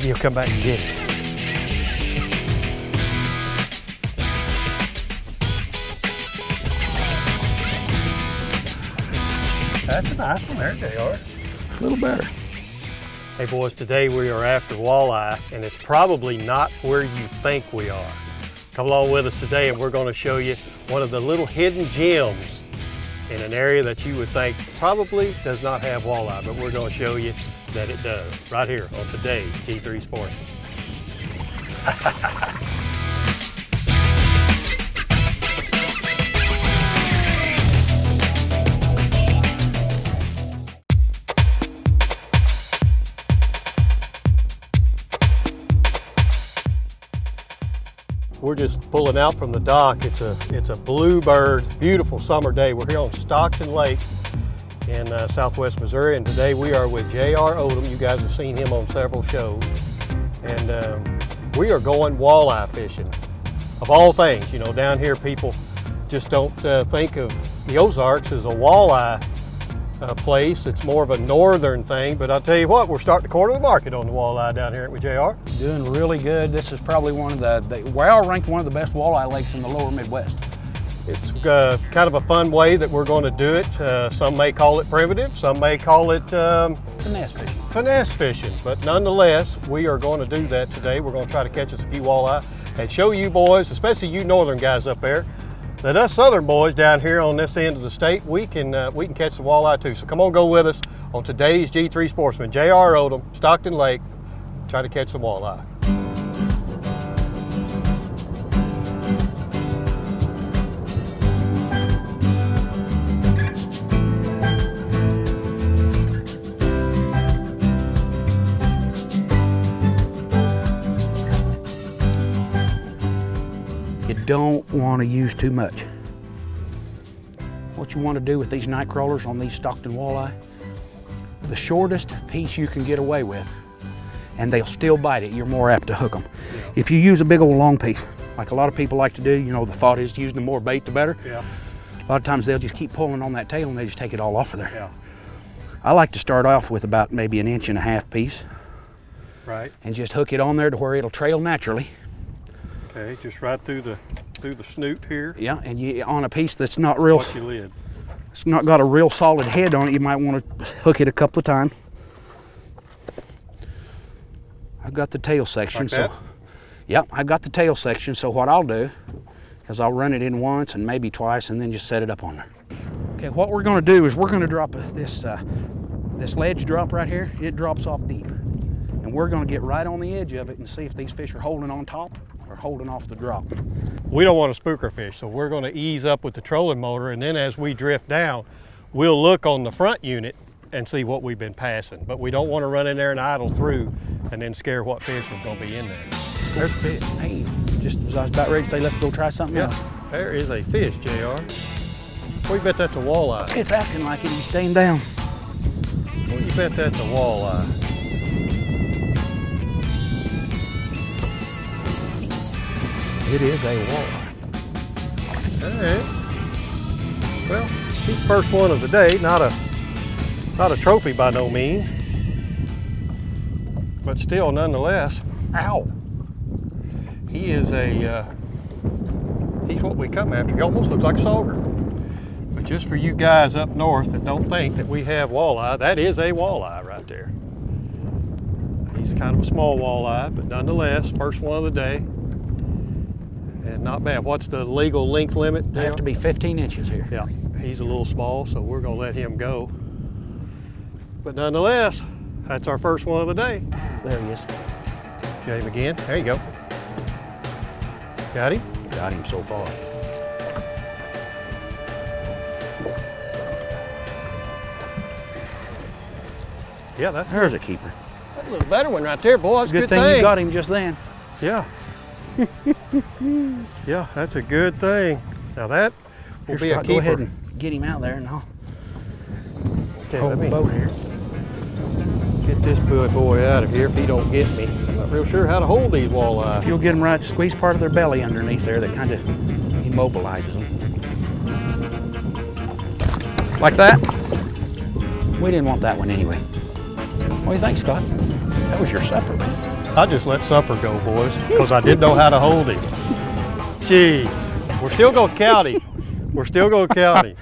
he'll come back and get it. That's a nice one there, JR. A little better. Hey boys, today we are after walleye, and it's probably not where you think we are. Come along with us today and we're going to show you one of the little hidden gems in an area that you would think probably does not have walleye, but we're going to show you that it does right here on today's G3 Sportsman. We're just pulling out from the dock. It's a bluebird, beautiful summer day. We're here on Stockton Lake in southwest Missouri, and today we are with J.R. Oldham. You guys have seen him on several shows. And we are going walleye fishing. Of all things, you know, down here people just don't think of the Ozarks as a walleye place. It's more of a northern thing, but I'll tell you what, we're starting to corner the market on the walleye down here with JR. Doing really good. This is probably one of we're ranked one of the best walleye lakes in the lower Midwest. It's kind of a fun way that we're going to do it. Some may call it primitive, some may call it finesse fishing. Finesse fishing, but nonetheless, we are going to do that today. We're going to try to catch us a few walleye and show you boys, especially you northern guys up there, that us southern boys down here on this end of the state, we can catch some walleye too. So come on, go with us on today's G3 Sportsman. J.R. Oldham, Stockton Lake, try to catch some walleye. You don't want to use too much. What you want to do with these night crawlers on these Stockton walleye, the shortest piece you can get away with, and they'll still bite it, you're more apt to hook them. Yeah. If you use a big old long piece, like a lot of people like to do, you know, the thought is using the more bait, the better. Yeah. A lot of times they'll just keep pulling on that tail and they just take it all off of there. Yeah. I like to start off with about maybe 1.5 inch piece. Right. And just hook it on there to where it'll trail naturally. Okay, just right through the snoot here. Yeah, and you on a piece that's not real. Watch your lid. It's not got a real solid head on it. You might want to hook it a couple of times. I've got the tail section, like that? so yep, I've got the tail section. So what I'll do is I'll run it in once and maybe twice, and then just set it up on there. Okay, what we're going to do is we're going to drop this ledge drop right here. It drops off deep, and we're going to get right on the edge of it and see if these fish are holding on top or holding off the drop. We don't want to spook our fish, so we're going to ease up with the trolling motor, and then as we drift down, we'll look on the front unit and see what we've been passing. But we don't want to run in there and idle through and then scare what fish is going to be in there. There's a fish. Hey, just as I was about ready to say, let's go try something else. There is a fish, JR. Well, you bet that's a walleye. It's acting like it. He's staying down. Well, you bet that's a walleye. It is a walleye. All right. Well, he's the first one of the day. Not a trophy by no means, but still, nonetheless. Ow! He is he's what we come after. He almost looks like a sauger. But just for you guys up north that don't think that we have walleye, that is a walleye right there. He's kind of a small walleye, but nonetheless, first one of the day. And not bad. What's the legal length limit? They have to be 15 inches here. Yeah, he's a little small, so we're gonna let him go. But nonetheless, that's our first one of the day. There he is. Got him again. There you go. Got him? Got him so far. Yeah, there's a keeper. That's a little better one right there, boy. That's a good thing you got him just then. Yeah. Yeah, that's a good thing. Now that will be a keeper. Go ahead and get him out there and I'll hold the boat here. Get this boy out of here if he don't get me. I'm not real sure how to hold these walleye. If you'll get them right, squeeze part of their belly underneath there, that kind of immobilizes them. Like that. We didn't want that one anyway. What do you think, Scott? That was your supper, man. I just let supper go, boys, because I didn't know how to hold him. Jeez. We're still going to count him. We're still going to count him.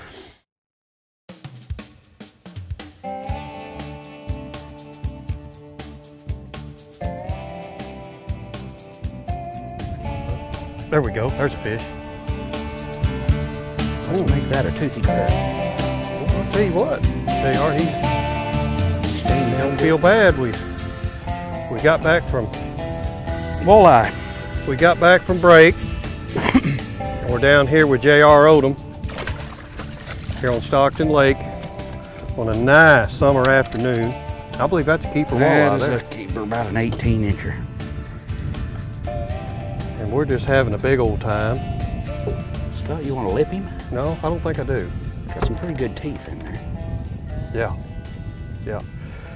There we go. There's a fish. Let's make that a toothy crab. I'll tell you what, JR, he don't feel bad. We got back from Walleye. We got back from break. And we're down here with JR Oldham here on Stockton Lake on a nice summer afternoon. I believe that's a keeper walleye there. That is a keeper, about an 18-incher. And we're just having a big old time. Scott, you want to lip him? No, I don't think I do. Got some pretty good teeth in there. Yeah, yeah.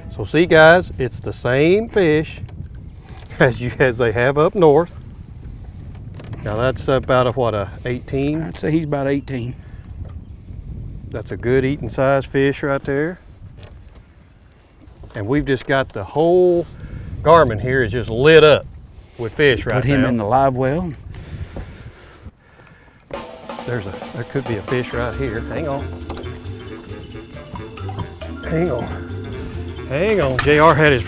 So see guys, it's the same fish as they have up north. Now that's about a 18? I'd say he's about 18. That's a good eating size fish right there. And we've just got the whole Garmin here is just lit up with fish right now. Put him in the live well. There could be a fish right here. Hang on. Hang on. Hang on. JR had his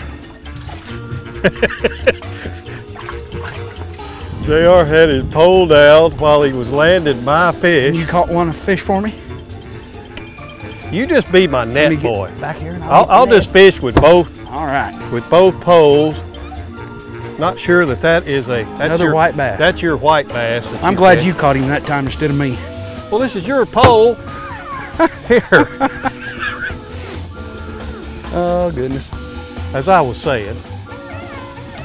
JR had his pole down while he was landing my fish. You caught one fish for me? You just be my net boy. Back here and I'll just fish with both. All right. With both poles. Not sure that is another white bass. That's your white bass. I'm glad you caught him that time instead of me. Well, this is your pole. Here. Oh goodness. As I was saying,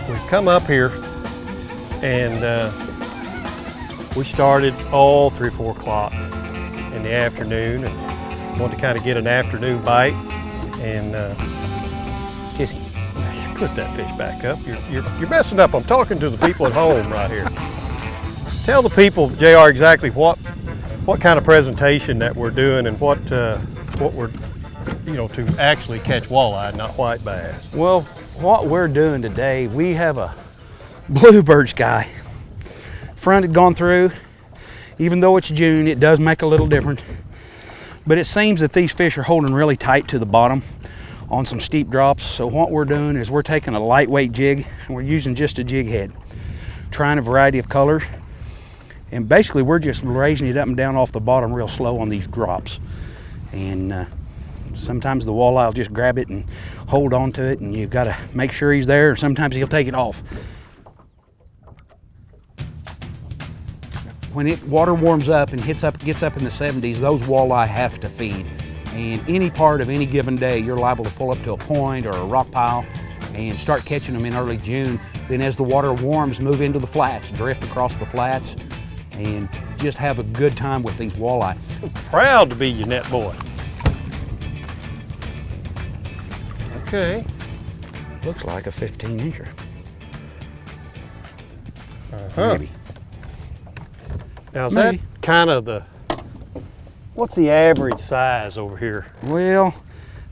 we come up here and we started all 3 or 4 o'clock in the afternoon and wanted to kind of get an afternoon bite and kiss him. Put that fish back up. You're messing up. I'm talking to the people at home right here. Tell the people, JR, exactly what kind of presentation that we're doing and what we're, to actually catch walleye, not white bass. Well, what we're doing today, we have a bluebird sky. Front had gone through. Even though it's June, it does make a little difference. But it seems that these fish are holding really tight to the bottom on some steep drops. So what we're doing is we're taking a lightweight jig and we're using just a jig head, trying a variety of colors. And basically we're just raising it up and down off the bottom real slow on these drops. And sometimes the walleye will just grab it and hold on to it and you've got to make sure he's there, or sometimes he'll take it off. When water warms up and gets up in the 70s, those walleye have to feed. And any part of any given day, you're liable to pull up to a point or a rock pile and start catching them in early June. Then as the water warms, move into the flats, drift across the flats, and just have a good time with these walleye. I'm proud to be your net boy. Okay. Looks like a 15-incher. Maybe. Now is that kind of what's the average size over here? Well,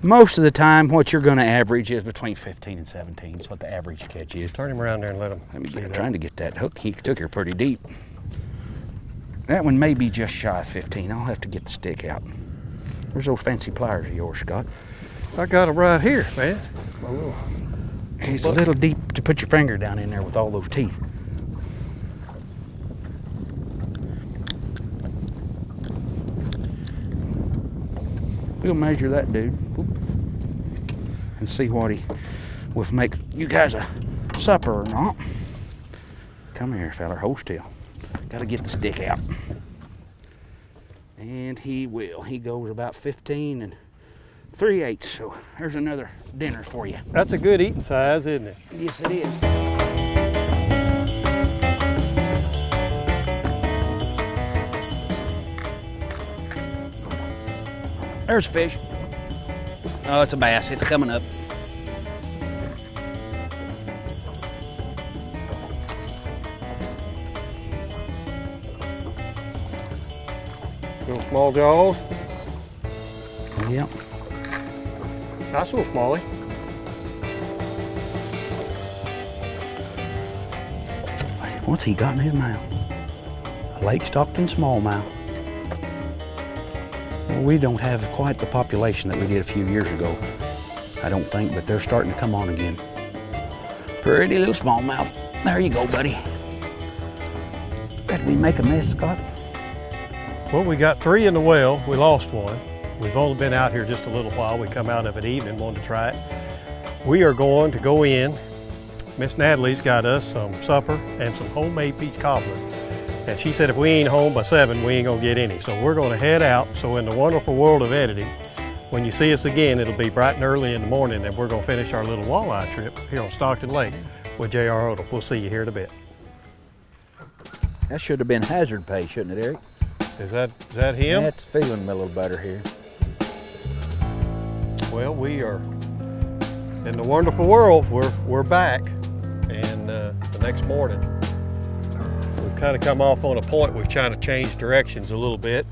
most of the time what you're going to average is between 15 and 17 is what the average catch is. Turn him around there and let him. I'm trying to get that hook. He took her pretty deep. That one may be just shy of 15. I'll have to get the stick out. Where's those fancy pliers of yours, Scott? I got them right here, man. It's a little deep to put your finger down in there with all those teeth. We'll measure that dude and see what he will make you guys a supper or not. Come here, feller, hold still. Got to get the stick out. And he will. He goes about 15 3/8. So there's another dinner for you. That's a good eating size, isn't it? Yes, it is. There's fish. Oh, it's a bass. It's coming up. Little small jaws. Yep. Nice little smallie. What's he got in his mouth? A Lake Stockton smallmouth. Well, we don't have quite the population that we did a few years ago, I don't think, but they're starting to come on again. Pretty little smallmouth. There you go, buddy. Did we make a mess, Scott? Well, we got 3 in the well. We lost 1. We've only been out here just a little while. We come out of it evening, wanted to try it. We are going to go in. Miss Natalie's got us some supper and some homemade peach cobbler. And she said if we ain't home by 7, we ain't gonna get any. So we're gonna head out. So in the wonderful world of editing, when you see us again, it'll be bright and early in the morning, and we're gonna finish our little walleye trip here on Stockton Lake with J.R. Oldham. We'll see you here in a bit. That should have been hazard pay, shouldn't it, Eric? Is that him? That's feeling me a little better here. Well, we are in the wonderful world. We're back, and the next morning we've kind of come off on a point. We're trying to change directions a little bit.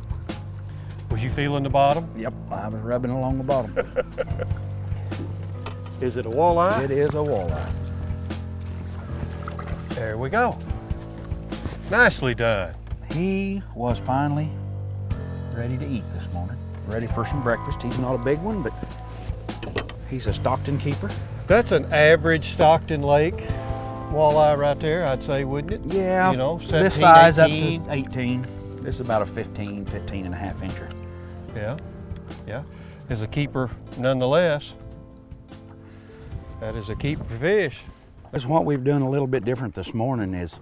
Was you feeling the bottom? Yep, I was rubbing along the bottom. Is it a walleye? It is a walleye. There we go. Nicely done. He was finally ready to eat this morning. Ready for some breakfast. He's not a big one, but he's a Stockton keeper. That's an average Stockton Lake walleye right there, I'd say, wouldn't it? Yeah, you know, 17, this size 18. up to 18. This is about a 15 and a half incher. Yeah, yeah. Is a keeper nonetheless. That is a keeper fish. That's what we've done a little bit different this morning is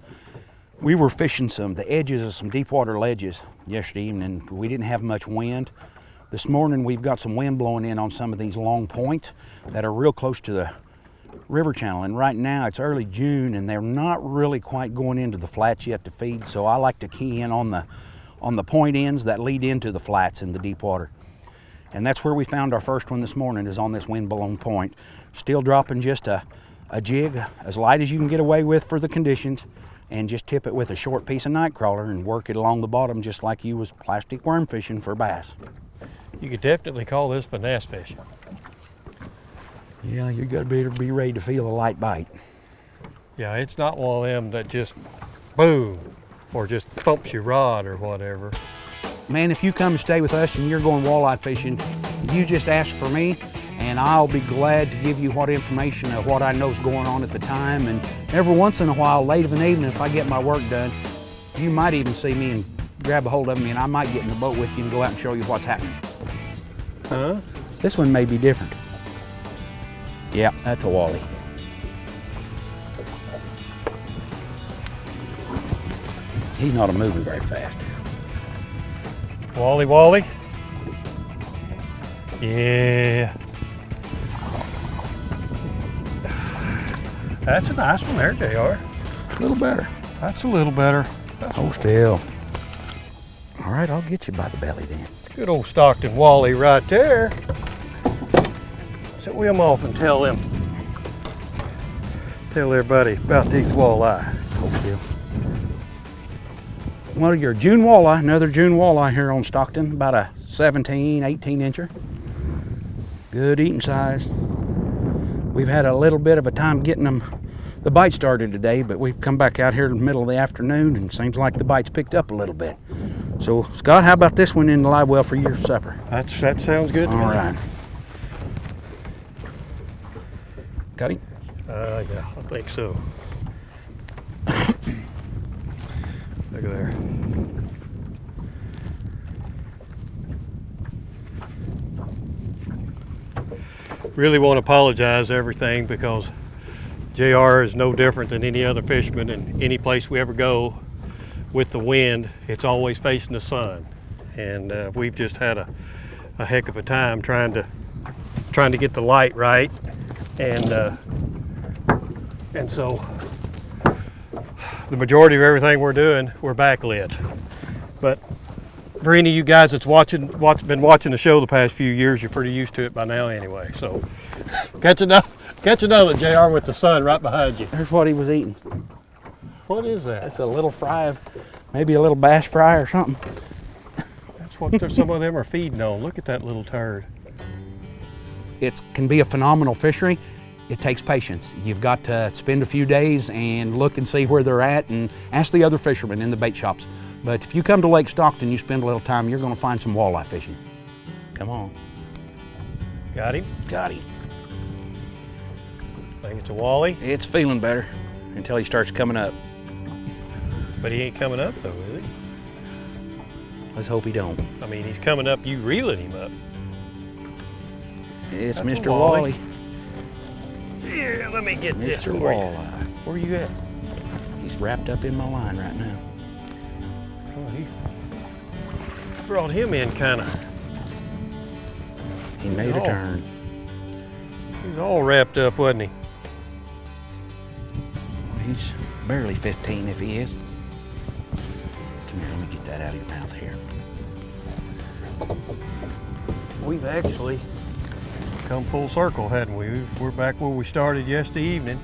we were fishing the edges of some deep water ledges yesterday evening. We didn't have much wind. This morning we've got some wind blowing in on some of these long points that are real close to the river channel. And right now it's early June and they're not really quite going into the flats yet to feed. So I like to key in on the point ends that lead into the flats in the deep water. And that's where we found our first one this morning, is on this wind blown point. Still dropping just a jig as light as you can get away with for the conditions, and just tip it with a short piece of night crawler and work it along the bottom just like you was plastic worm fishing for bass. You could definitely call this finesse fishing. Yeah, you gotta be ready to feel a light bite. Yeah, it's not one of them that just boom, or just thumps your rod or whatever. Man, if you come and stay with us and you're going walleye fishing, you just ask for me and I'll be glad to give you what information of what I know is going on at the time. And every once in a while, late of an evening, if I get my work done, you might even see me and grab a hold of me, and I might get in the boat with you and go out and show you what's happening. Huh? This one may be different. Yeah, that's a walleye. He's not moving very fast. Walleye, walleye. Yeah. That's a nice one there, JR. A little better. That's a little better. Hold still. All right, I'll get you by the belly then. Good old Stockton walleye right there. Set him off and tell everybody about these walleye. Hold still. Well, your June walleye, another June walleye here on Stockton, about a 17, 18 incher. Good eating size. We've had a little bit of a time getting the bite started today, but we've come back out here in the middle of the afternoon and it seems like the bite's picked up a little bit. So, Scott, how about this one in the live well for your supper? That sounds good to me. All right. Got him? Yeah, I think so. Look at there. Really want to apologize everything because JR is no different than any other fisherman, and any place we ever go with the wind, it's always facing the sun. And we've just had a heck of a time trying to get the light right, and so the majority of everything we're doing, we're backlit. But for any of you guys that's been watching the show the past few years, you're pretty used to it by now anyway. So get to know that JR with the sun right behind you. Here's what he was eating. What is that? It's a little fry of, maybe a little bass fry or something. That's what some of them are feeding on. Look at that little turd. It can be a phenomenal fishery it takes patience. You've got to spend a few days and look and see where they're at and ask the other fishermen in the bait shops. But if you come to Lake Stockton, you spend a little time, you're gonna find some walleye fishing. Come on. Got him? Got him. Think it's a walleye? It's feeling better until he starts coming up. But he ain't coming up though, is he? Let's hope he don't. I mean, he's coming up, you reeling him up. It's That's Mr. a walleye. Walleye. Yeah, let me get this Mr. for you. Walleye. Where you at? He's wrapped up in my line right now. Oh, he brought him in kinda. He made a turn. He was all wrapped up, wasn't he? He's barely 15 if he is. Come here, let me get that out of your mouth here. We've actually come full circle, hadn't we? We're back where we started yesterday evening.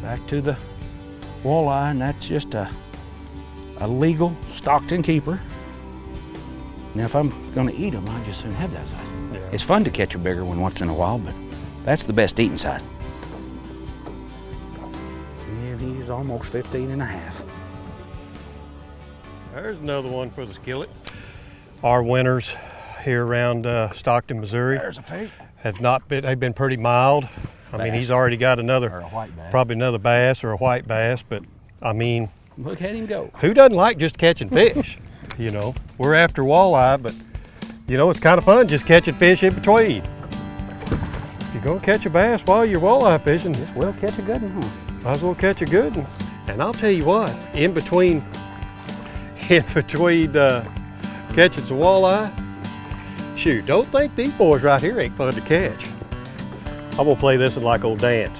Back to the walleye, and that's just a legal Stockton keeper. Now, if I'm gonna eat them, I'd just soon have that size. Yeah. It's fun to catch a bigger one once in a while, but that's the best eating size. And he's almost 15 and a half. There's another one for the skillet. Our winters here around Stockton, Missouri, There's a fish. have not been, they've been pretty mild. I mean, he's already got Or another, a white bass. probably another bass or a white bass, but I mean, Look at him go. who doesn't like just catching fish? You know, we're after walleye, but you know, it's kind of fun just catching fish in between. If you're gonna catch a bass while you're walleye fishing, Well, catch a good one, huh? might as well catch a good one. And I'll tell you what, in between catching some walleye, shoot, don't think these boys right here ain't fun to catch. I'm gonna play this in like old dance.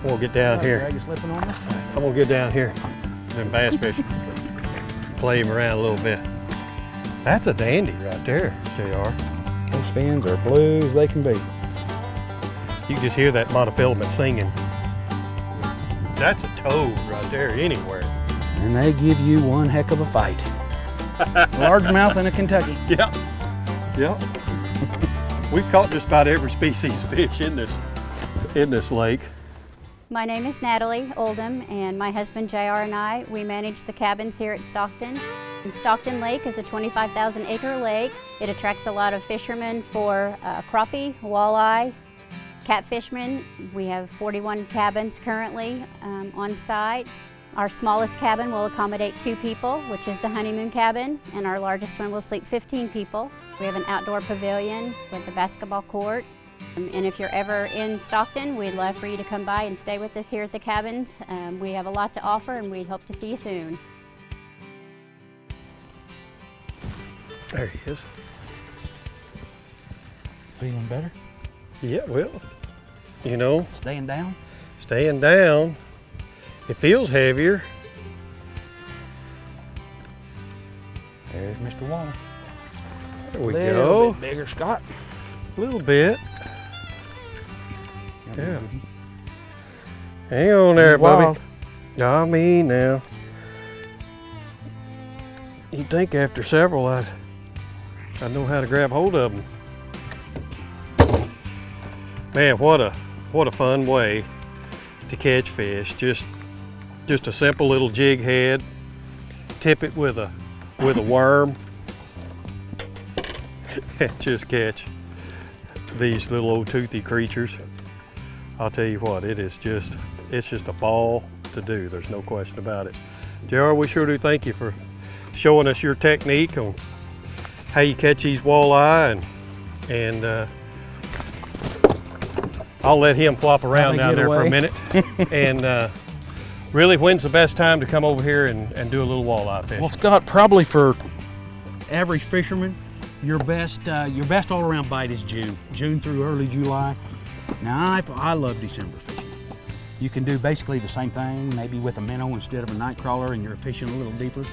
I'm gonna get down here. Greg is slipping on this side. I'm gonna get down here, them bass fishing. Play him around a little bit. That's a dandy right there, JR. Those fins are blue as they can be. You can just hear that monofilament singing. That's a toad right there anywhere. And they give you one heck of a fight. Largemouth in a Kentucky. Yeah, yeah. We've caught just about every species of fish in this lake. My name is Natalie Oldham, and my husband JR and I, we manage the cabins here at Stockton. Stockton Lake is a 25,000 acre lake. It attracts a lot of fishermen for crappie, walleye, catfishmen. We have 41 cabins currently on site. Our smallest cabin will accommodate 2 people, which is the honeymoon cabin, and our largest one will sleep 15 people. We have an outdoor pavilion with a basketball court. And if you're ever in Stockton, we'd love for you to come by and stay with us here at the cabins. We have a lot to offer, and we'd hope to see you soon. There he is. Feeling better? Yeah, well, you know, Staying down? staying down, it feels heavier. There's Mr. Walleye. There we Little go. bit bigger, Scott. A little bit. Yeah. Hang on there, Wild. Bubby. I mean now. You'd think after several I'd know how to grab hold of them. Man, what a fun way to catch fish. Just a simple little jig head. Tip it with a worm. And just catch these little old toothy creatures. I'll tell you what, it's just a ball to do. There's no question about it. JR, we sure do thank you for showing us your technique on how you catch these walleye, and I'll let him flop around down there for a minute. And really, when's the best time to come over here and do a little walleye fishing? Well, Scott, probably for average fishermen, your best all-around bite is June through early July. Now, I love December fishing. You can do basically the same thing, maybe with a minnow instead of a night crawler, and you're fishing a little deeper.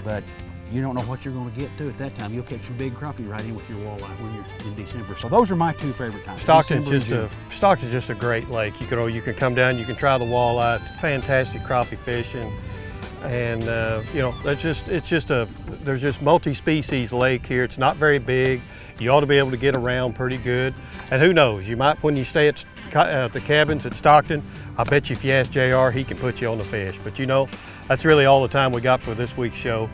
But you don't know what you're going to get to at that time. You'll catch some big crappie right in with your walleye when you're in December. So those are my 2 favorite times. Stockton's just a great lake. You can come down, you can try the walleye. Fantastic crappie fishing, and you know, there's just multi-species lake here. It's not very big. You ought to be able to get around pretty good. And who knows, you might, when you stay at the cabins at Stockton, I bet you if you ask JR, he can put you on the fish. But you know, that's really all the time we got for this week's show.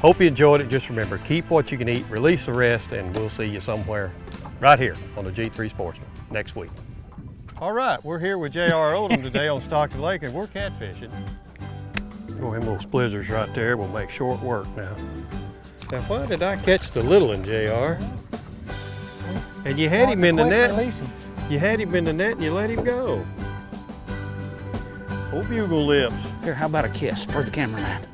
Hope you enjoyed it. Just remember, keep what you can eat, release the rest, and we'll see you somewhere right here on the G3 Sportsman next week. All right, we're here with JR Oldham today on Stockton Lake, and we're catfishing. Oh, them little splizzers right there will make short work now. Now, why did I catch the little one, JR? And you had him in the net. You had him in the net and you let him go. Old bugle lips. Here, how about a kiss for the cameraman?